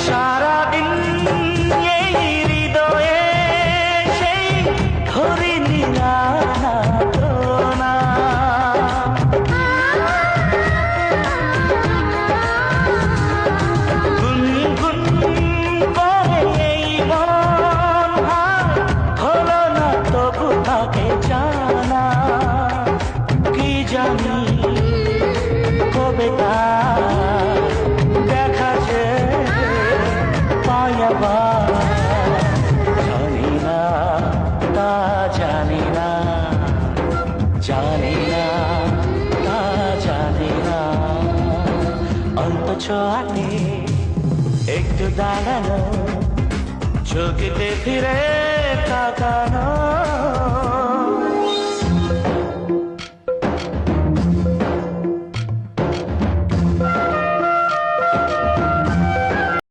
সারাদিন এই হৃদয়ে সেই ধরিনি না তো না। গুনগুন করে এই মন হলো না তবু তাকে জানা। কি জানি কবে তা দেখা যে পায়াবা, জানি না তা জানি না, জানি না তা জানি না। অন্ত ছোঁয়াতে একটু দাঁড়ানো, চোখেতে ফিরে তাকানো।